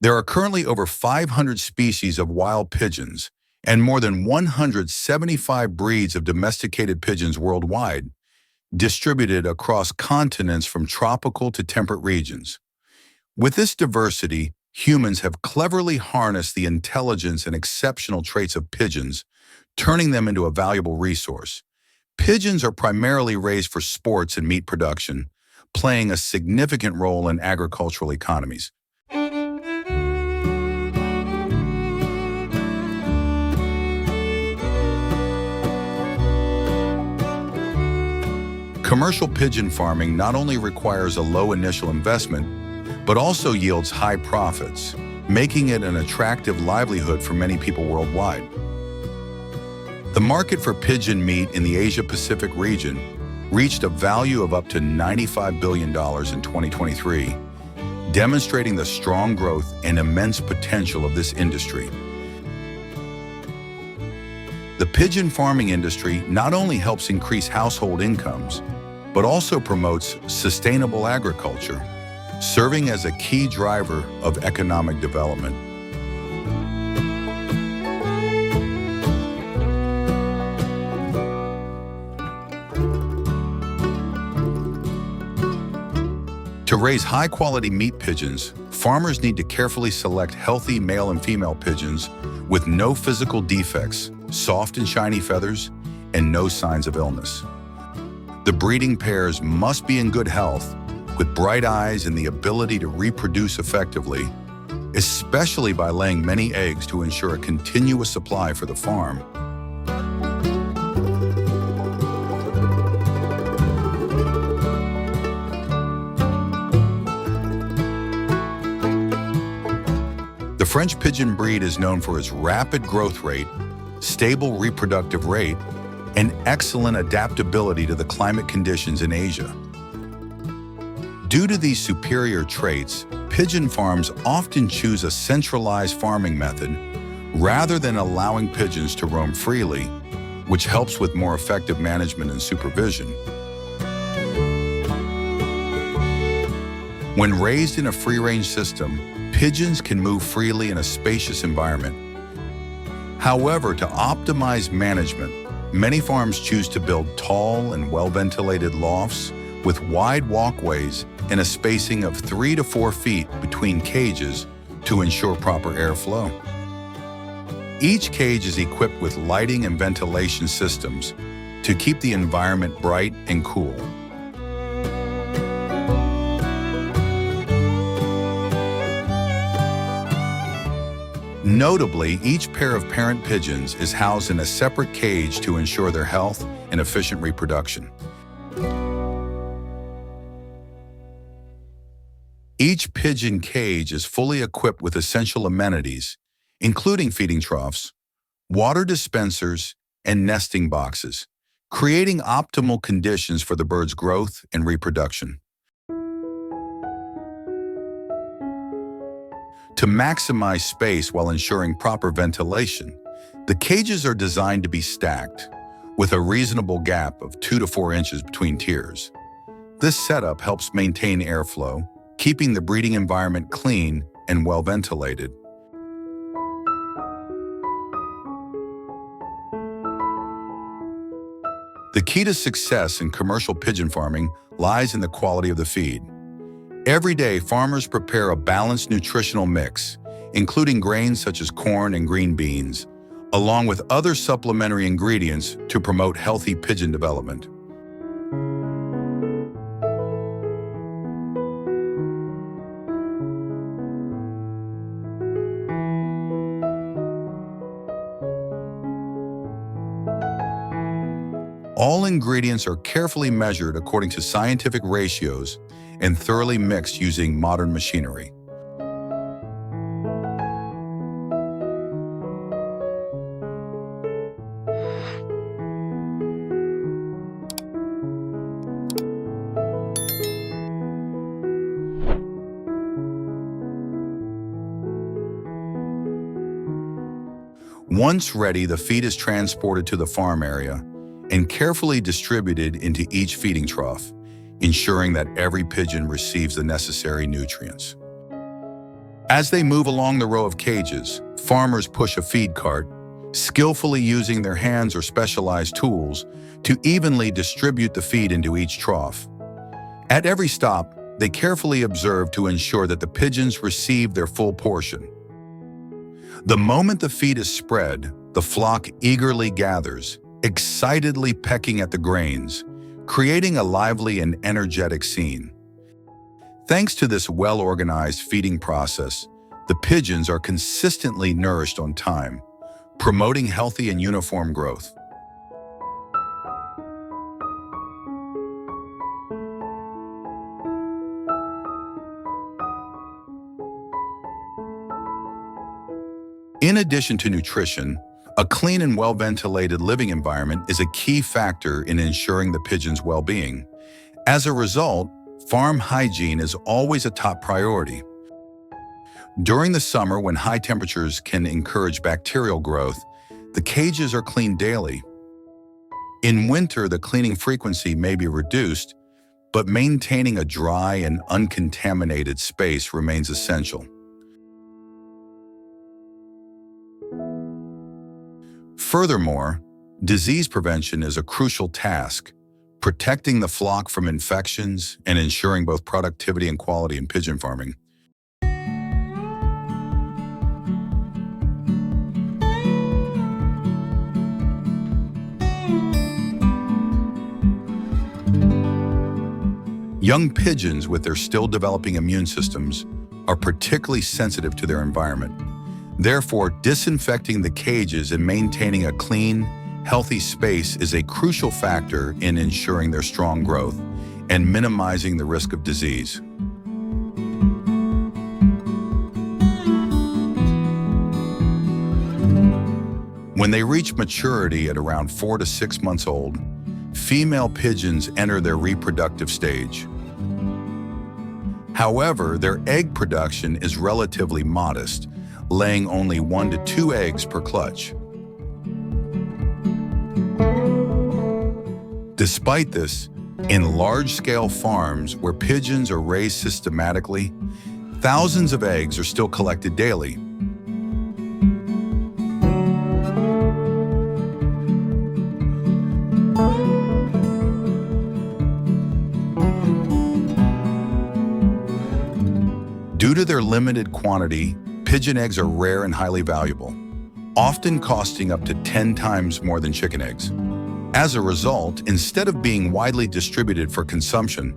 There are currently over 500 species of wild pigeons and more than 175 breeds of domesticated pigeons worldwide, distributed across continents from tropical to temperate regions. With this diversity, humans have cleverly harnessed the intelligence and exceptional traits of pigeons, turning them into a valuable resource. Pigeons are primarily raised for sports and meat production, playing a significant role in agricultural economies. Commercial pigeon farming not only requires a low initial investment, but also yields high profits, making it an attractive livelihood for many people worldwide. The market for pigeon meat in the Asia-Pacific region reached a value of up to $95 billion in 2023, demonstrating the strong growth and immense potential of this industry. The pigeon farming industry not only helps increase household incomes, but also promotes sustainable agriculture, serving as a key driver of economic development. To raise high-quality meat pigeons, farmers need to carefully select healthy male and female pigeons with no physical defects, soft and shiny feathers, and no signs of illness. The breeding pairs must be in good health, with bright eyes and the ability to reproduce effectively, especially by laying many eggs to ensure a continuous supply for the farm. The French pigeon breed is known for its rapid growth rate, stable reproductive rate, and excellent adaptability to the climate conditions in Asia. Due to these superior traits, pigeon farms often choose a centralized farming method rather than allowing pigeons to roam freely, which helps with more effective management and supervision. When raised in a free-range system, pigeons can move freely in a spacious environment. However, to optimize management, many farms choose to build tall and well-ventilated lofts with wide walkways and a spacing of 3 to 4 feet between cages to ensure proper airflow. Each cage is equipped with lighting and ventilation systems to keep the environment bright and cool. Notably, each pair of parent pigeons is housed in a separate cage to ensure their health and efficient reproduction. Each pigeon cage is fully equipped with essential amenities, including feeding troughs, water dispensers, and nesting boxes, creating optimal conditions for the bird's growth and reproduction. To maximize space while ensuring proper ventilation, the cages are designed to be stacked, with a reasonable gap of 2 to 4 inches between tiers. This setup helps maintain airflow, keeping the breeding environment clean and well ventilated. The key to success in commercial pigeon farming lies in the quality of the feed. Every day, farmers prepare a balanced nutritional mix, including grains such as corn and green beans, along with other supplementary ingredients to promote healthy pigeon development. All ingredients are carefully measured according to scientific ratios and thoroughly mixed using modern machinery. Once ready, the feed is transported to the farm area and carefully distributed into each feeding trough, ensuring that every pigeon receives the necessary nutrients. As they move along the row of cages, farmers push a feed cart, skillfully using their hands or specialized tools to evenly distribute the feed into each trough. At every stop, they carefully observe to ensure that the pigeons receive their full portion. The moment the feed is spread, the flock eagerly gathers, excitedly pecking at the grains, creating a lively and energetic scene. Thanks to this well-organized feeding process, the pigeons are consistently nourished on time, promoting healthy and uniform growth. In addition to nutrition, a clean and well-ventilated living environment is a key factor in ensuring the pigeons' well-being. As a result, farm hygiene is always a top priority. During the summer, when high temperatures can encourage bacterial growth, the cages are cleaned daily. In winter, the cleaning frequency may be reduced, but maintaining a dry and uncontaminated space remains essential. Furthermore, disease prevention is a crucial task, protecting the flock from infections and ensuring both productivity and quality in pigeon farming. Young pigeons, with their still developing immune systems, are particularly sensitive to their environment. Therefore, disinfecting the cages and maintaining a clean, healthy space is a crucial factor in ensuring their strong growth and minimizing the risk of disease. When they reach maturity at around 4 to 6 months old, female pigeons enter their reproductive stage. However, their egg production is relatively modest, laying only 1 to 2 eggs per clutch. Despite this, in large-scale farms where pigeons are raised systematically, thousands of eggs are still collected daily. Due to their limited quantity, pigeon eggs are rare and highly valuable, often costing up to 10 times more than chicken eggs. As a result, instead of being widely distributed for consumption,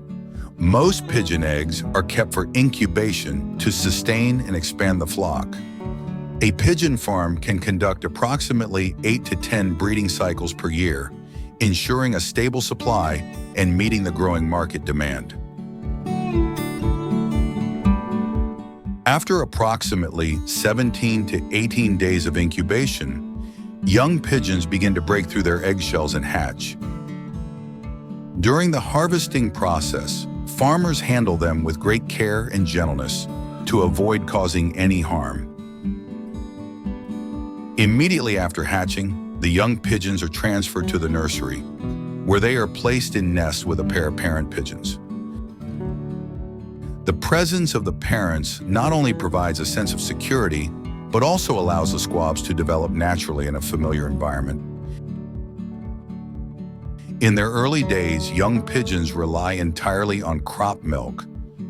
most pigeon eggs are kept for incubation to sustain and expand the flock. A pigeon farm can conduct approximately 8 to 10 breeding cycles per year, ensuring a stable supply and meeting the growing market demand. After approximately 17 to 18 days of incubation, young pigeons begin to break through their eggshells and hatch. During the harvesting process, farmers handle them with great care and gentleness to avoid causing any harm. Immediately after hatching, the young pigeons are transferred to the nursery, where they are placed in nests with a pair of parent pigeons. The presence of the parents not only provides a sense of security, but also allows the squabs to develop naturally in a familiar environment. In their early days, young pigeons rely entirely on crop milk,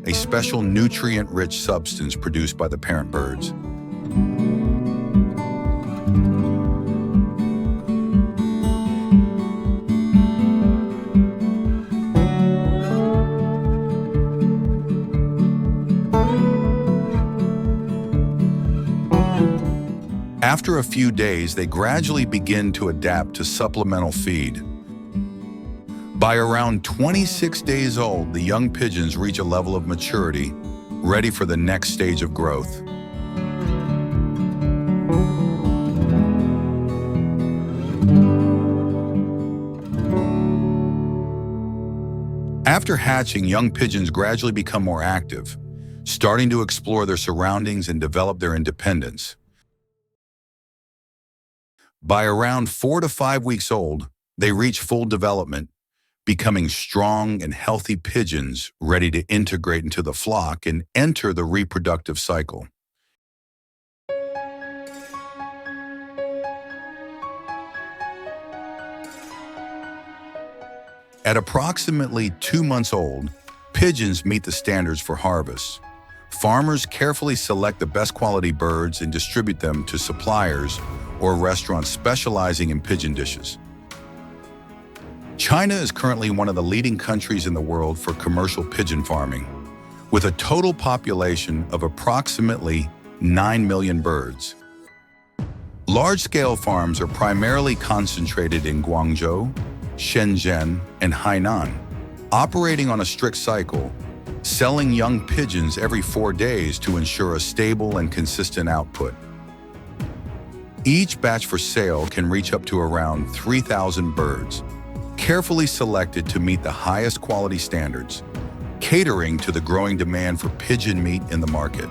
a special nutrient-rich substance produced by the parent birds. After a few days, they gradually begin to adapt to supplemental feed. By around 26 days old, the young pigeons reach a level of maturity, ready for the next stage of growth. After hatching, young pigeons gradually become more active, starting to explore their surroundings and develop their independence. By around 4 to 5 weeks old, they reach full development, becoming strong and healthy pigeons ready to integrate into the flock and enter the reproductive cycle. At approximately 2 months old, pigeons meet the standards for harvest. Farmers carefully select the best quality birds and distribute them to suppliers or restaurants specializing in pigeon dishes. China is currently one of the leading countries in the world for commercial pigeon farming, with a total population of approximately 9 million birds. Large-scale farms are primarily concentrated in Guangzhou, Shenzhen, and Hainan, operating on a strict cycle, selling young pigeons every 4 days to ensure a stable and consistent output. Each batch for sale can reach up to around 3,000 birds, carefully selected to meet the highest quality standards, catering to the growing demand for pigeon meat in the market.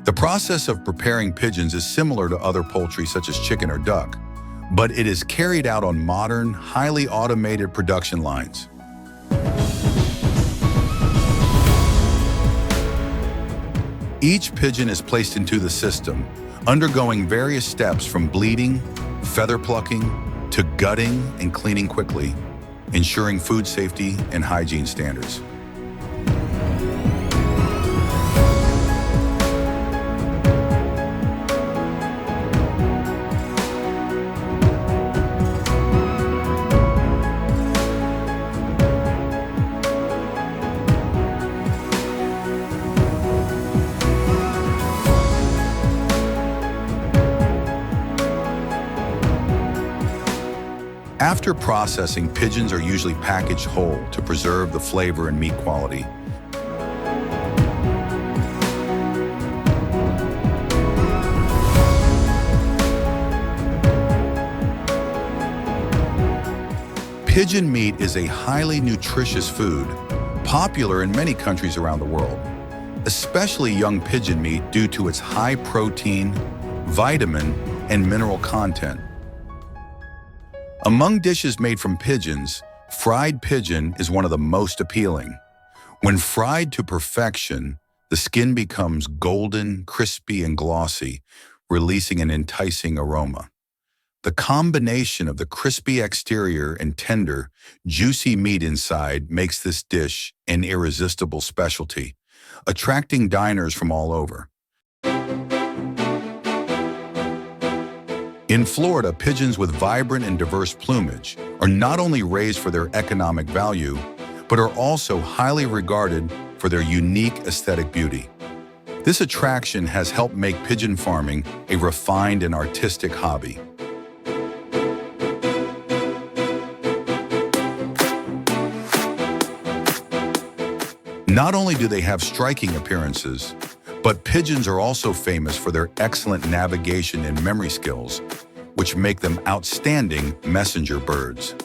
The process of preparing pigeons is similar to other poultry such as chicken or duck, but it is carried out on modern, highly automated production lines. Each pigeon is placed into the system, undergoing various steps from bleeding, feather plucking, to gutting and cleaning quickly, ensuring food safety and hygiene standards. After processing, pigeons are usually packaged whole to preserve the flavor and meat quality. Pigeon meat is a highly nutritious food, popular in many countries around the world, especially young pigeon meat due to its high protein, vitamin, and mineral content. Among dishes made from pigeons, fried pigeon is one of the most appealing. When fried to perfection, the skin becomes golden, crispy, and glossy, releasing an enticing aroma. The combination of the crispy exterior and tender, juicy meat inside makes this dish an irresistible specialty, attracting diners from all over. In Florida, pigeons with vibrant and diverse plumage are not only raised for their economic value, but are also highly regarded for their unique aesthetic beauty. This attraction has helped make pigeon farming a refined and artistic hobby. Not only do they have striking appearances, but pigeons are also famous for their excellent navigation and memory skills, which make them outstanding messenger birds.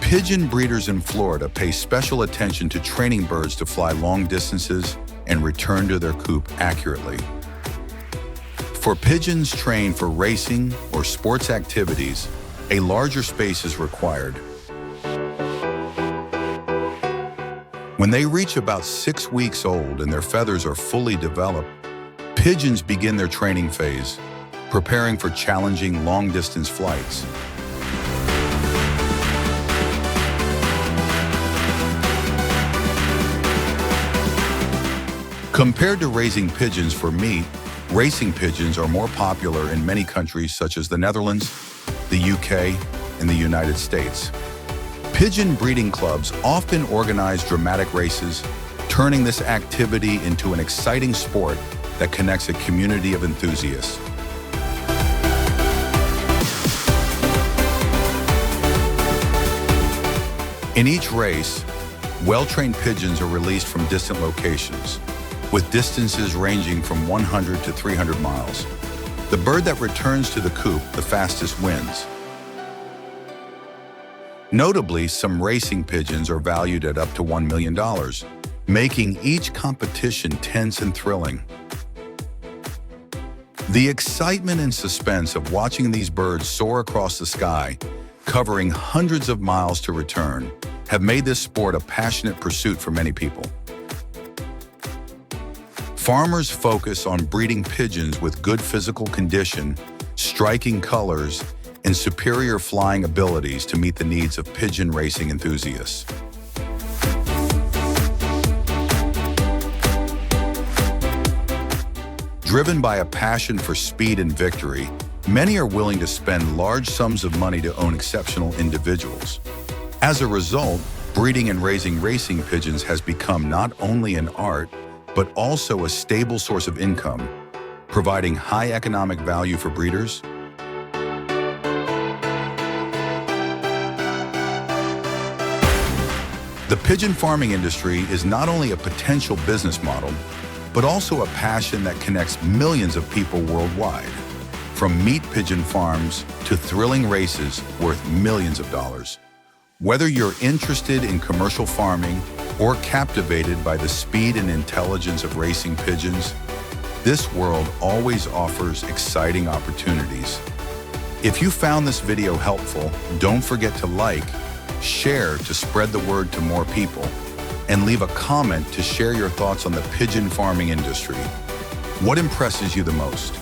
Pigeon breeders in Florida pay special attention to training birds to fly long distances and return to their coop accurately. For pigeons trained for racing or sports activities, a larger space is required. When they reach about 6 weeks old and their feathers are fully developed, pigeons begin their training phase, preparing for challenging long-distance flights. Compared to raising pigeons for meat, racing pigeons are more popular in many countries such as the Netherlands, the UK, and the United States. Pigeon breeding clubs often organize dramatic races, turning this activity into an exciting sport that connects a community of enthusiasts. In each race, well-trained pigeons are released from distant locations, with distances ranging from 100 to 300 miles. The bird that returns to the coop the fastest wins. Notably, some racing pigeons are valued at up to $1 million, making each competition tense and thrilling. The excitement and suspense of watching these birds soar across the sky, covering hundreds of miles to return, have made this sport a passionate pursuit for many people. Farmers focus on breeding pigeons with good physical condition, striking colors, and superior flying abilities to meet the needs of pigeon racing enthusiasts. Driven by a passion for speed and victory, many are willing to spend large sums of money to own exceptional individuals. As a result, breeding and raising racing pigeons has become not only an art, but also a stable source of income, providing high economic value for breeders. The pigeon farming industry is not only a potential business model, but also a passion that connects millions of people worldwide, from meat pigeon farms to thrilling races worth millions of dollars. Whether you're interested in commercial farming or captivated by the speed and intelligence of racing pigeons, this world always offers exciting opportunities. If you found this video helpful, don't forget to like, share to spread the word to more people, and leave a comment to share your thoughts on the pigeon farming industry. What impresses you the most?